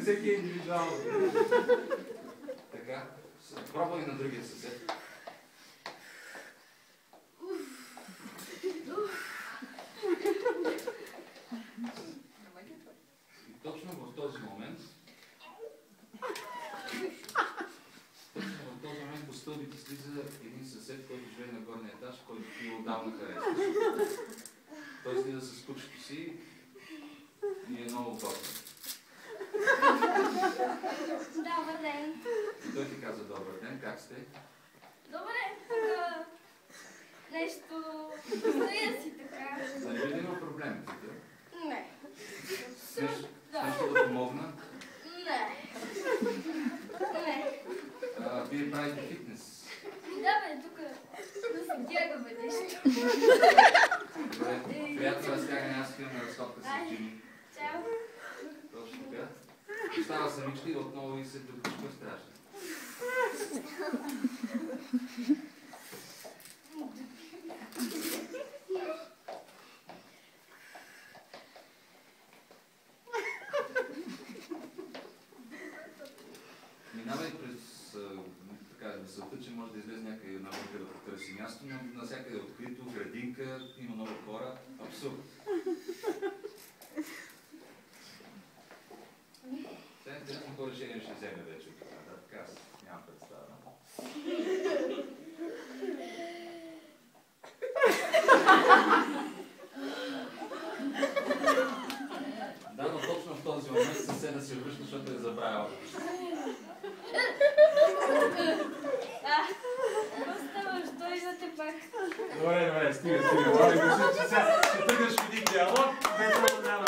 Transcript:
Всеки е индивидуално. Така, пробвай на другия съсед. И точно в този момент по стълбите слиза един съсед, който живее на горния етаж, който ти отдавна харесва. Той слиза с кучето си и е много готин. Добър ден. И той ти каза добър ден, как сте? Добре, тук нещо стоя си така. Нали ли има проблем? Не. Нещо да помогна? Не. Не. Вие правите фитнес. Да бе, тук да се бягаме нещо. Добре, приятно разтягане, аз имам на разходка с Джими. Чао. Точно така. Остава самичка и отново и се докучва страшно. Минавай през мисълта, че може да излезе някъде навънка да потърси място, но навсякъде е открито, градинка, има много хора. Абсурд. Сега интересно какво решение ще вземе вече от това. Да, така аз нямам представа. Да, но точно в този момент съседа се връща, защото е забравил. Оставаш, дойдете пак. Добре, стига. Ще тръгнеш в един диалог, без да няма.